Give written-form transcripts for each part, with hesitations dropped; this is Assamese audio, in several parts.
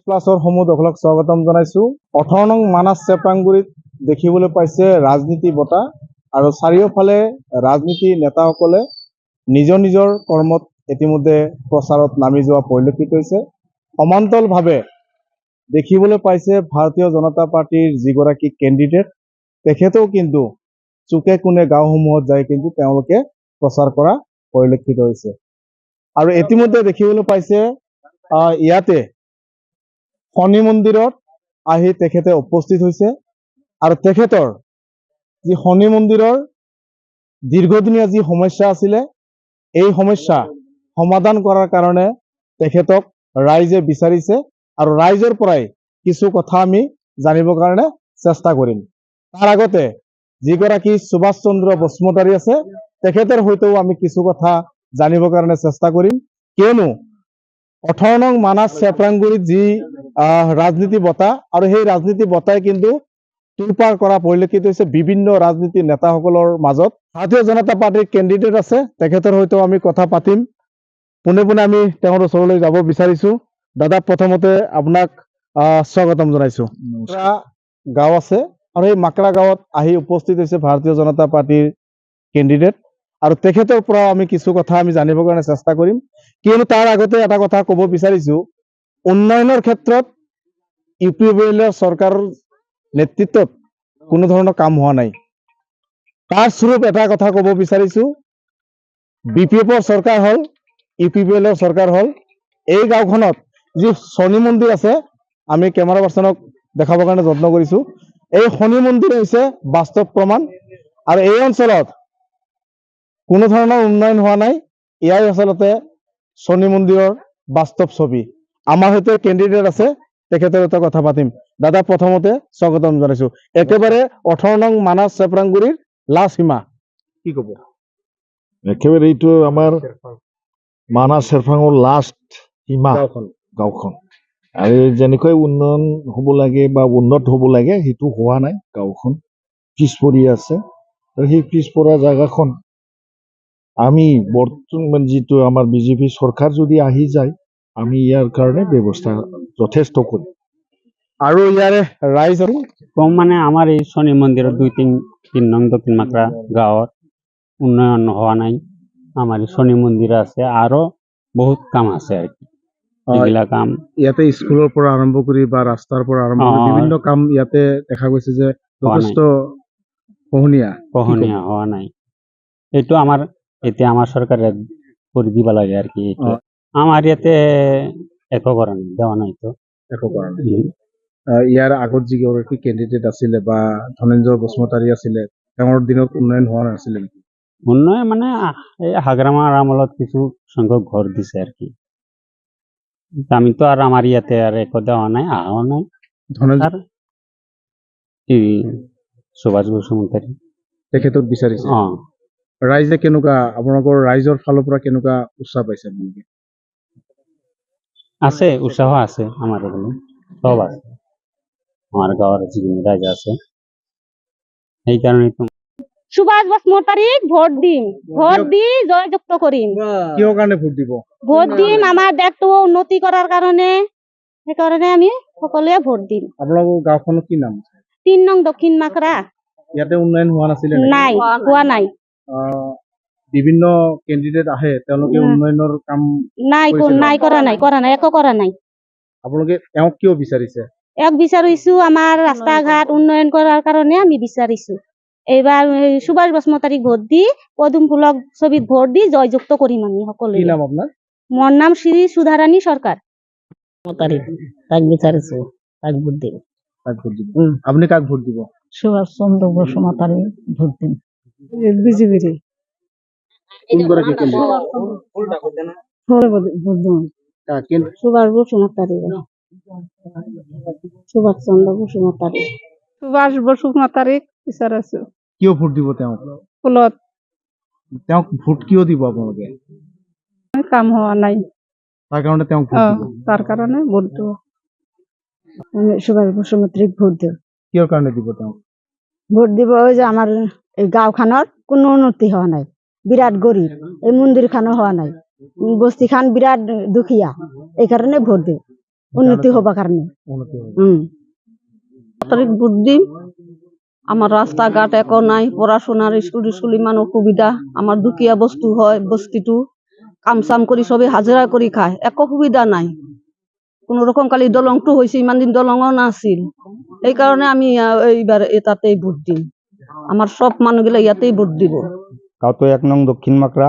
প্লাছৰ সমূহ দখলক স্বাগতম জনাইছো। 18 নং মানাছ চেপাংগুৰিত দেখিবলৈ পাইছে ৰাজনীতি বঁটা আৰু চাৰিওফালে ৰাজনীতি নেতাসকলে নিজৰ নিজৰ কৰ্মত ইতিমধ্যে প্ৰচাৰত নামি যোৱা পৰিলক্ষিত হৈছে। সমান্তৰালভাৱে দেখিবলৈ পাইছে ভাৰতীয় জনতা পাৰ্টিৰ যিগৰাকী কেণ্ডিডেট তেখেতেও কিন্তু চুকে কোণে গাঁওসমূহত যায় কিন্তু তেওঁলোকে প্ৰচাৰ কৰা পৰিলক্ষিত হৈছে। আৰু ইতিমধ্যে দেখিবলৈ পাইছে ইয়াতে শনি মন্দিৰত আহি তেখেতে উপস্থিত হৈছে আৰু তেখেতৰ যি শনি মন্দিৰৰ দীৰ্ঘদিনীয়া যি সমস্যা আছিলে এই সমস্যা সমাধান কৰাৰ কাৰণে তেখেতক ৰাইজে বিচাৰিছে আৰু ৰাইজৰ পৰাই কিছু কথা আমি জানিবৰ কাৰণে চেষ্টা কৰিম। তাৰ আগতে যিগৰাকী সুভাষ চন্দ্ৰ বসুমতাৰী আছে তেখেতৰ হয়তো আমি কিছু কথা জানিবৰ কাৰণে চেষ্টা কৰিম, কিয়নো 18 নং মানাছ চেপৰাংগুৰিত যি ৰাজনীতি বঁটা আৰু সেই ৰাজনীতি বঁটাই কিন্তু তোলপাৰ কৰা পৰিলক্ষিত হৈছে বিভিন্ন ৰাজনীতি নেতাসকলৰ মাজত। ভাৰতীয় জনতা পাৰ্টিৰ কেণ্ডিডেট আছে, তেখেতৰ হয়তো আমি কথা পাতিম। পোনে পোনে আমি তেওঁৰ ওচৰলৈ যাব বিচাৰিছো। দাদা, প্ৰথমতে আপোনাক স্বাগতম জনাইছো। গাঁও আছে আৰু এই মাকৰা গাঁৱত আহি উপস্থিত হৈছে ভাৰতীয় জনতা পাৰ্টিৰ কেণ্ডিডেট আৰু তেখেতৰ পৰা আমি কিছু কথা আমি জানিবৰ কাৰণে চেষ্টা কৰিম, কিয়নো তাৰ আগতে এটা কথা ক'ব বিচাৰিছো, উন্নয়নৰ ক্ষেত্ৰত ইউপিএফএলৰ চৰকাৰৰ নেতৃত্বত কোনো ধৰণৰ কাম হোৱা নাই। তাৰ স্বৰূপ এটা কথা ক'ব বিচাৰিছো, বিপিএফৰ চৰকাৰ হ'ল, ইউপিএফএলৰ চৰকাৰ হ'ল। এই গাঁওখনত যি শনি মন্দিৰ আছে, আমি কেমেৰা পাৰ্চনক দেখাবৰ কাৰণে যত্ন কৰিছো। এই শনি মন্দিৰ হৈছে বাস্তৱ প্ৰমাণ আৰু এই অঞ্চলত কোনো ধৰণৰ উন্নয়ন হোৱা নাই। ইয়াই আচলতে শনি মন্দিৰৰ বাস্তৱ ছবি। আমাৰ সৈতে কেণ্ডিডেট আছে, তেখেতৰ এটা কথা পাতিম। দাদা, প্ৰথমতে স্বাগতম জনাইছো। একেবাৰে 18 নং মানাছ চেপৰাংগুৰিৰ লাষ্ট সীমা, কি ক'ব? একেবাৰে এইটো আমাৰ মানাছ চেৰফাঙৰ লাষ্ট সীমা গাঁওখন। আৰু যেনেকৈ উন্নয়ন হ'ব লাগে বা উন্নত হ'ব লাগে সেইটো হোৱা নাই। গাঁওখন পিছ পৰি আছে আৰু সেই পিছপৰা জেগাখন আমি বৰ্তমান যিটো আমাৰ বিজেপি চৰকাৰ যদি আহি যায় আমি ইয়াৰ কাৰণে ব্যৱস্থা যথেষ্ট কৰিম। আৰু ইয়াৰে ৰাইজ কম মানে আমাৰ এই শনি মন্দিৰৰ 2-3 নং দক্ষিণ মাকৰা গাঁৱত উন্নয়ন হোৱা নাই। আমাৰ এই শনি মন্দিৰ আছে আৰু বহুত কাম আছে আৰ কি। এইগিলা কাম ইয়াতে স্কুলৰ পৰা আৰম্ভ কৰি বা ৰাস্তাৰ পৰা আৰম্ভ কৰি বিভিন্ন কাম ইয়াতে দেখা গৈছে যে যথেষ্ট খহনীয়া হোৱা নাই। এইটো আমাৰ এতিয়া আমাৰ চৰকাৰে কৰি দিব লাগে আৰ কি। এইটো আমাৰ ইয়াতে একো কৰা নাই, দেওয়া নাই তো একো কৰা নাই। ইয়াৰ আগত যিগৰাকী কেণ্ডিডেট আছিলে বা ধনেঞ্জয় বসুমতাৰী আছিলে, তেওঁৰ দিনত উন্নয়ন হোৱা নাছিলে নেকি? উন্নয়ন মানে এই হাগ্ৰামাৰ আমলত কিছু সংখ্যক ঘৰ দিছে আৰ কি। আমি তো আৰ আমাৰ ইয়াতে আৰ একো দেওয়া নাই, আহাও নাই। সুভাষ বসুমতাৰী তেখেতক বিচাৰিছে। ৰাইজে কেনেকুৱা, আপোনালোকৰ ৰাইজৰ ফালৰ পৰা কেনেকুৱা উৎসাহ পাইছে? আছে, উৎসাহ আছে। আমাৰ এখানে সব আছে, আমাৰ গাঁৱৰ যিখিনি ৰাইজ আছে। এই কাৰণে তো সুভাষ বসুমতাৰীক ভোট দিম, ভোট দি জয়যুক্ত কৰিম। কিহৰ কাৰণে ভোট দিব? ভোট দিম আমাৰ দেশটো উন্নতি কৰাৰ কাৰণে, সেইকাৰণে আমি সকলোৱে ভোট দিম। আপোনালোকৰ গাঁওখনৰ কি নাম? 3 নং দক্ষিণ মাকৰা। ইয়াতে উন্নয়ন হোৱা নাছিলে? নাই, হোৱা নাই। বিভিন্ন কেণ্ডিডেট আহে, তেওঁলোকে উন্নয়নৰ কাম নাই কৰা নাই, একো কৰা নাই। আপোনালোকে এওঁক কিয় বিচাৰিছে? এওঁক বিচাৰিছো আমাৰ ৰাস্তা ঘাট উন্নয়ন কৰাৰ কাৰণে আমি বিচাৰিছো। এইবাৰ সুভাষ বসুমতাৰীক ভোট দি পদুম ফুলক ছবিত ভোট দি জয়যুক্ত কৰিম আমি সকলোৱে। কি নাম আপনাৰ? মোৰ নাম শ্ৰী সুধাৰানী সৰকাৰ। তাক বিচাৰিছো, তাক ভোট দিম। আপনি কাক ভোট দিব? সুভাষ চন্দ্ৰ বসুমতাৰী ভোট দিম। বিজেপিৰ সুভাষ বসুমতাৰী, সুভাষ চন্দ্ৰ বসুমতাৰী। সুভাষ বসুমতাৰীক বিচাৰিছো। কিয় ভোট দিব তেওঁক? ফুলত তেওঁক ভোট কিয় দিব আপোনালোকে? কাম হোৱা নাই, তাৰ কাৰণে তেওঁক ভোট দিব। তাৰ কাৰণে ভোট দিব। সুভাষ বসুমতাৰীক ভোট দিম। কিয়ৰ কাৰণে দিব তেওঁক? ভোট দিব ওই যে আমাৰ এই গাঁওখনত কোনো উন্নতি হোৱা নাই, বিৰাট গৰিব। এই মন্দিৰ খানো হোৱা নাই, বস্তি খান বিৰাট দুখীয়া, এই কাৰণে ভোট দিম। উন্নতি হবার কারণে উন্নতি হবে। তারিখ ভোট দিম আমার রাস্তা ঘাট একো নাই পড়াশোনার স্কুল ইমান অসুবিধা আমার দুখীয়া বস্তু হয় বস্তিটো কাম চাম কৰি সবে হাজিৰা কৰি খায় একো সুবিধা নাই কোনো রকম কালি দলংটো হয়েছে ইমান দিন দলঙও নাছিল এই কারণে আমি এইবার এটাতেই ভোট দিম আমার সব মানুহগিলা ইয়াতেই ভোট দিব গাঁৱতো 1 নং দক্ষিণ মাকৰা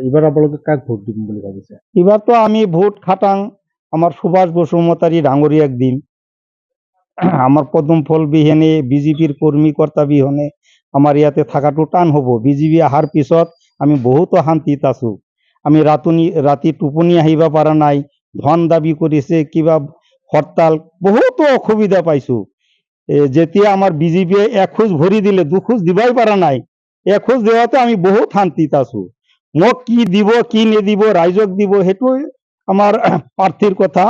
এবাৰ আপোনালোকে কাক ভোট দিম বুলি ভাবিছে? এইবাৰতো আমি ভোট খাটাং আমাৰ সুভাষ বসুমতাৰী ডাঙৰীয়াক দিম আমাৰ পদুম ফুল বিহনে বিজেপিৰ কৰ্মী কৰ্তা বিহনে আমাৰ ইয়াতে থকাটো টান হ'ব বিজেপি অহাৰ পিছত আমি বহুতো শান্তিত আছো আমি ৰাতি টোপনি আহিব পৰা নাই ধন দাবী কৰিছে কিবা হৰতাল বহুতো অসুবিধা পাইছো যেতিয়া আমাৰ বিজেপিয়ে এখোজ ভৰি দিলে দুখোজ দিবই পৰা নাই এখোজ দেওয়াতে আমি বহুত শান্তিত আছো মোক কি দিব কি নিদিব ৰাইজক দিব সেইটো আমাৰ প্ৰাৰ্থীৰ কথা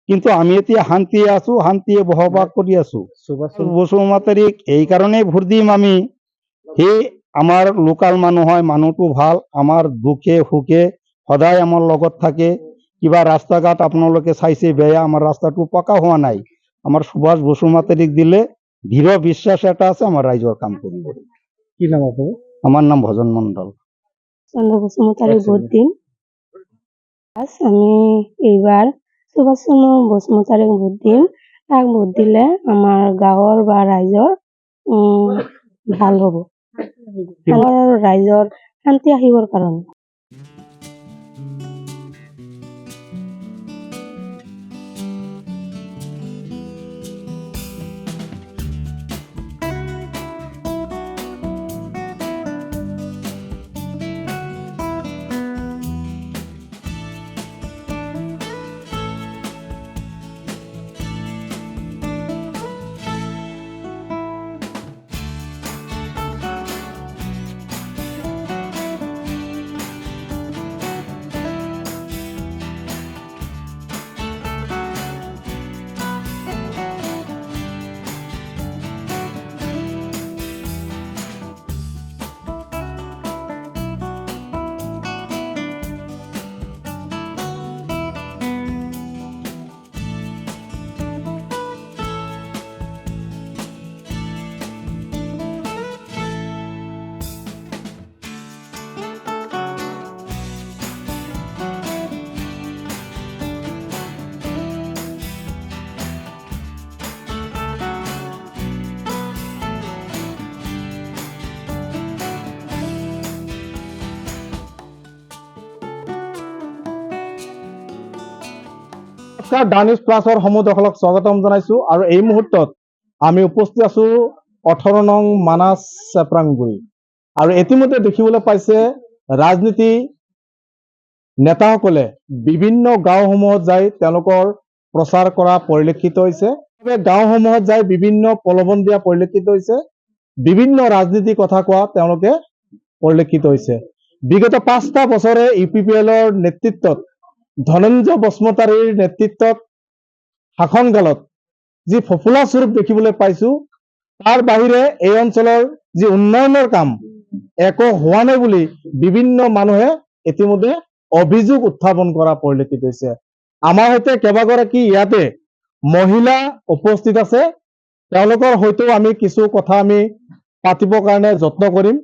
কিন্তু আমি এতিয়া শান্তিয়ে আছো শান্তিয়ে বসবাস কৰি আছো সুভাষ বসুমতাৰীক এই কাৰণেই ভোট দিম আমি সেই আমাৰ লোকাল মানুহ হয় মানুহটো ভাল আমাৰ দুখে সুখে সদায় আমাৰ লগত থাকে কিবা ৰাস্তা ঘাট আপোনালোকে চাইছে বেয়া আমাৰ ৰাস্তাটো পকা হোৱা নাই আমাৰ সুভাষ বসুমতাৰীক দিলে দৃঢ় বিশ্বাস এটা আছে আমাৰ ৰাইজৰ কাম কৰিব কি নাম আপোনাৰ? আমার নাম ভজন মণ্ডল চন্দ্র বসুমতারী আচ্ছা। ভোট দিন আমি এইবার সুভাষ চন্দ্র বসুমতারী ভোট দিম তাক ভোট দিলে আমার গাঁৱৰ বা ৰাইজৰ ভাল হ'ব আমাৰ ৰাইজৰ শান্তি আহিবৰ কাৰণে নমস্কাৰ ডানিছ প্লাছৰ সমূহদৰ্শকক স্বাগতম জনাইছো আৰু এই মুহূৰ্তত আমি উপস্থিত আছো 18 নং মানাছ চেপ্ৰাংগুৰি আৰু ইতিমধ্যে দেখিবলৈ পাইছে ৰাজনীতি নেতাসকলে বিভিন্ন গাঁওসমূহত যাই তেওঁলোকৰ প্ৰচাৰ কৰা পৰিলক্ষিত হৈছে গাঁওসমূহত যাই বিভিন্ন প্ৰলোভন দিয়া পৰিলক্ষিত হৈছে বিভিন্ন ৰাজনীতি কথা কোৱা তেওঁলোকে পৰিলক্ষিত হৈছে বিগত 5টা বছৰে ইউপিপিএলৰ নেতৃত্বত ধনঞ্জয় বসুমতাৰীৰ নেতৃত্বত শাসনকালত যি ফফুলা স্বৰূপ দেখিবলৈ পাইছো তাৰ বাহিৰে এই অঞ্চলৰ যি উন্নয়নৰ কাম একো হোৱা নাই বুলি বিভিন্ন মানুহে ইতিমধ্যে অভিযোগ উত্থাপন কৰা পৰিলক্ষিত হৈছে আমাৰ সৈতে কেইবাগৰাকী ইয়াতে মহিলা উপস্থিত আছে তেওঁলোকৰ হয়তো আমি কিছু কথা আমি পাতিবৰ কাৰণে যত্ন কৰিম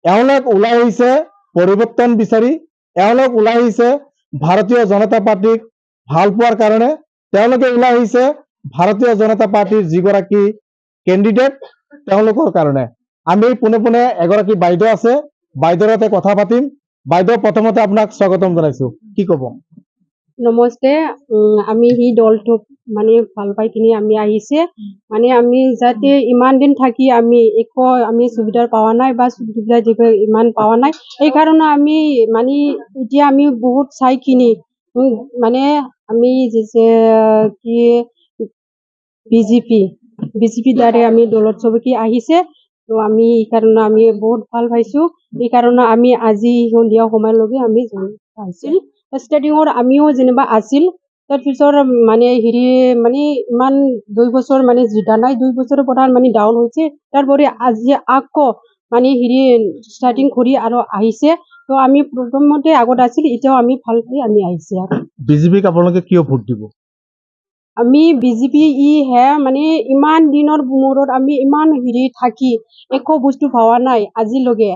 এওঁলোক ওলাই আহিছে পৰিৱৰ্তন বিচাৰি এওঁলোক ওলাই আহিছে ভাৰতীয় জনতা পাৰ্টিক ভাল পোৱাৰ কাৰণে তেওঁলোকে ওলাই আহিছে ভাৰতীয় জনতা পাৰ্টিৰ যিগৰাকী কেণ্ডিডেট তেওঁলোকৰ কাৰণে আমি পুনে পুনে এগৰাকী বাইদেউ আছে বাইদেউৰ সৈতে কথা পাতিম বাইদেউ প্ৰথমতে আপোনাক স্বাগতম জনাইছো কি ক'ব নমস্তে আমি হি দলটোক মানে ভাল পাই কিনি আমি আহিছে মানে আমি যাতে ইমান দিন থাকি আমি একো আমি সুবিধা পাওয়া নাই বা সুবিধা যেগুলো ইমান পাওয়া নাই এই কারণে আমি মানে এতিয়া আমি বহুত চাই কিনি মানে আমি যে কি বিজেপি দ্বারে আমি দলত সবকি আহিছে তো আমি এই কারণে আমি বহুত ভাল পাইছো এই কারণে আমি আজি সন্ধিয়া সময়লৈকে আমি আহিছিল ষ্টাৰ্টিঙৰ আমিও যেনিবা আছিল তাৰপিছত মানে হেৰি মানে ইমান 2 বছৰ মানে জিতা নাই 2 বছৰৰ পৰা মানে ডাউন হৈছে তাৰপৰে আজি আকৌ মানে হেৰি ষ্টাৰ্টিং কৰি আৰু আহিছে তো আমি প্ৰথমতে আগত আছিল এতিয়াও আমি ভাল পাই আমি আহিছে আৰু বিজেপিক আপোনালোকে কিয় ভোট দিব আমি বিজেপি হে মানে ইমান দিনৰ মূৰত আমি ইমান হেৰি থাকি একো বস্তু ভবা নাই আজিলৈকে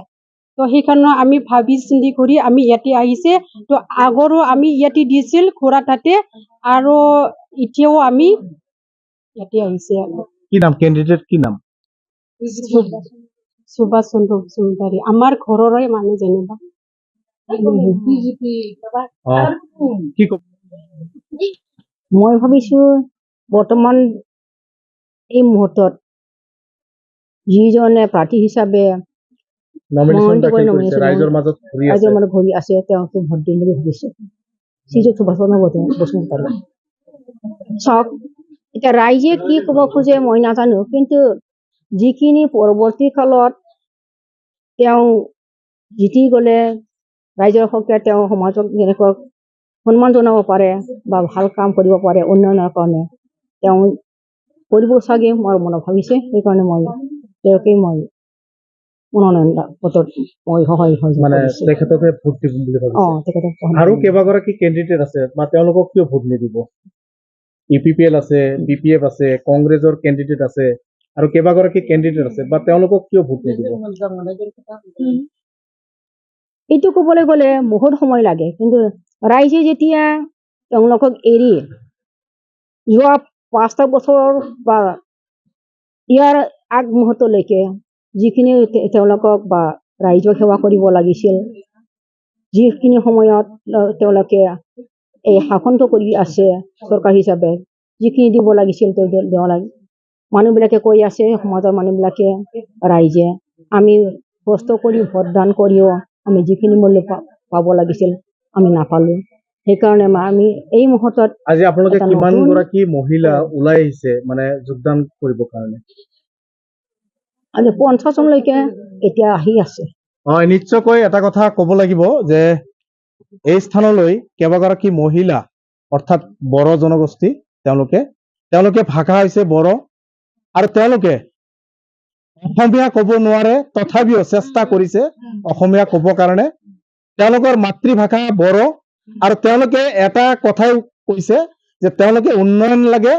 তো সেইকাৰণে আমি ভাবি চিন্তি কৰি আমি ইয়াতে আহিছে তো আগৰো আমি ইয়াতে দিছিল খুৰা তাতে আৰু এতিয়াও আমি ইয়াতে আহিছে কি নাম কেণ্ডিডেট কি নাম সুভাষ চন্দ্ৰ বসুমতাৰী আমাৰ ঘৰৰে মানুহ যেনিবা কি ক'ব মই ভাবিছো বৰ্তমান এই মুহূৰ্তত যিজনে প্ৰাৰ্থী হিচাপে নমিনেশ্যন মনোনীত কৰি দাখিল কৰিছে nomination ৰাইজৰ মাজত ঘূৰি আছে ৰাইজৰ মাজত ঘূৰি আছে তেওঁকে ভোট দিম বুলি ভাবিছো শ্ৰীযুত সুভাষ চন্দ্ৰ বসুমতাৰী চাওক এতিয়া ৰাইজে কি ক'ব খোজে মই নাজানো কিন্তু যিখিনি পৰৱৰ্তী কালত তেওঁ জিতি গ'লে ৰাইজৰ হকে তেওঁ সমাজক যেনেকৈ সন্মান জনাব পাৰে বা ভাল কাম কৰিব পাৰে উন্নয়নৰ কাৰণে তেওঁ কৰিব চাগে মোৰ মনত ভাবিছে সেইকাৰণে মই তেওঁকেই মই মনোনয়ন পত্ৰত মই সহায় মানে তেখেতকে ভোট দিম বুলি ভাবিছে তেখেতক আৰু কেইবাগৰাকী কেণ্ডিডেট আছে বা তেওঁলোকক কিয় ভোট নিদিব UPPL আছে BPF আছে কংগ্ৰেছৰ কেণ্ডিডেট আছে আৰু কেইবাগৰাকী কেণ্ডিডেট আছে বা তেওঁলোকক কিয় ভোট নিদিব এইটো ক'বলৈ গ'লে বহুত সময় লাগে কিন্তু ৰাইজে যেতিয়া তেওঁলোকক এৰি যোৱা 5টা বছৰ বা ইয়াৰ আগমুহূৰ্তলৈকে যিখিনি তেওঁলোকক বা ৰাইজক সেৱা কৰিব লাগিছিল যিখিনি সময়ত তেওঁলোকে এই শাসনটো কৰি আছে চৰকাৰ হিচাপে যিখিনি দিব লাগিছিল তেওঁ লাগে মানুহবিলাকে কৈ আছে সমাজৰ মানুহবিলাকে ৰাইজে আমি কষ্ট কৰি ভোটদান কৰিও আমি যিখিনি মূল্য পাব লাগিছিল আমি নাপালো সেইকাৰণে আমি এই মুহূৰ্তত আজি আপোনালোকে কিমান গৰাকী মহিলা ওলাই আহিছে মানে যোগদান কৰিবৰ কাৰণে আজি 50 জনলৈকে এতিয়া আহি আছে হয় নিশ্চয়কৈ এটা কথা ক'ব লাগিব যে এই স্থানলৈ কেইবাগৰাকী মহিলা অৰ্থাৎ বড়ো জনগোষ্ঠী তেওঁলোকে ভাষা হৈছে বড়ো আৰু তেওঁলোকে অসমীয়া ক'ব নোৱাৰে তথাপিও চেষ্টা কৰিছে অসমীয়া ক'ব কাৰণে তেওঁলোকৰ মাতৃভাষা বড়ো আৰু তেওঁলোকে এটা কথাই কৈছে যে তেওঁলোকে উন্নয়ন লাগে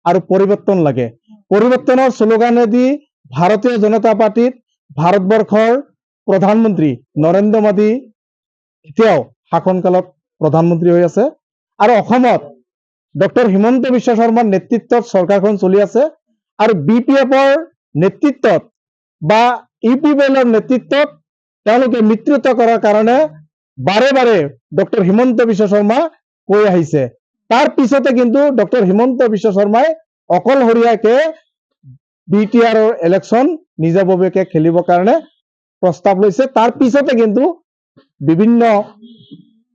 আৰু পৰিৱৰ্তন লাগে পৰিৱৰ্তনৰ শ্লোগানেদি ভাৰতীয় জনতা পাৰ্টিত ভাৰতবৰ্ষৰ প্ৰধানমন্ত্ৰী নৰেন্দ্ৰ মোদী এতিয়াও শাসনকালত প্ৰধানমন্ত্ৰী হৈ আছে আৰু অসমত ডক্টৰ হিমন্ত বিশ্ব শৰ্মাৰ নেতৃত্বত চৰকাৰখন চলি আছে আৰু BPFৰ নেতৃত্বত বা UPPLৰ নেতৃত্বত তেওঁলোকে মিত্ৰতা কৰাৰ কাৰণে বাৰে বাৰে ডক্টৰ হিমন্ত বিশ্ব শৰ্মা কৈ আহিছে তাৰ পিছতে কিন্তু ডক্টৰ হিমন্ত বিশ্ব শৰ্মাই অকলশৰীয়াকে BTRৰ ইলেকশ্যন নিজাববীয়াকে খেলিবৰ কাৰণে প্ৰস্তাৱ লৈছে তাৰ পিছতে কিন্তু বিভিন্ন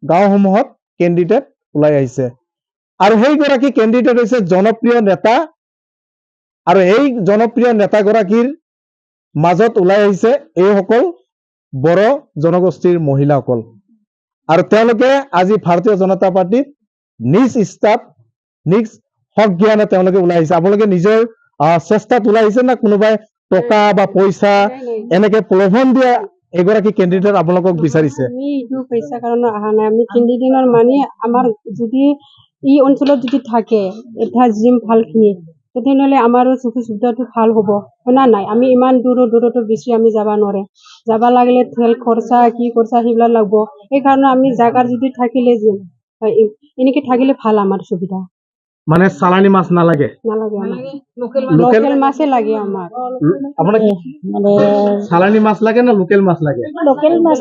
গাঁওসমূহত কেণ্ডিডেট ওলাই আহিছে আৰু সেইগৰাকী কেণ্ডিডেট হৈছে জনপ্ৰিয় নেতা আৰু এই জনপ্ৰিয় নেতাগৰাকীৰ মাজত ওলাই আহিছে এইসকল বড়ো জনগোষ্ঠীৰ মহিলাসকল আৰু তেওঁলোকে আজি ভাৰতীয় জনতা পাৰ্টিত নিজ ইচ্ছাত নিজ হক জ্ঞানে তেওঁলোকে ওলাই আহিছে আপোনালোকে নিজৰ চেষ্টাত ওলাই আহিছে না কোনোবাই টকা বা পইচা এনেকে প্ৰলোভন দিয়া এগৰাকী কেণ্ডিডেট আপোনালোকক বিচাৰিছে আমি এইটো পইচা কাৰণে অহা নাই আমি তিনিদিনৰ মানে আমাৰ যদি এই অঞ্চলত যদি থাকে এটা জিম ভালখিনি তেতিয়াহ'লে আমাৰো সুখী সুবিধাটো ভাল হ'ব না নাই আমি ইমান দূৰতো বেছি আমি যাব নোৱাৰে যাব লাগিলে তেল খৰচা কি খৰচা সেইবিলাক লাগব সেইকাৰণে আমি জাগাৰ যদি থাকিলে জিম এনেকে থাকিলে ভাল আমাৰ সুবিধা মানে চালানী মাছ নালাগে নালাগে আমাক লোকেল মাছে লাগে আমাক আপোনাক মানে চালানী মাছ লাগে না লোকেল মাছ লাগে লোকেল মাছ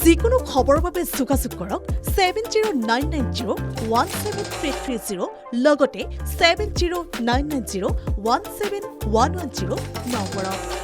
যিকোনো খবৰৰ বাবে যোগাযোগ কৰক 7099017330 লগতে 7099017110 নম্বৰত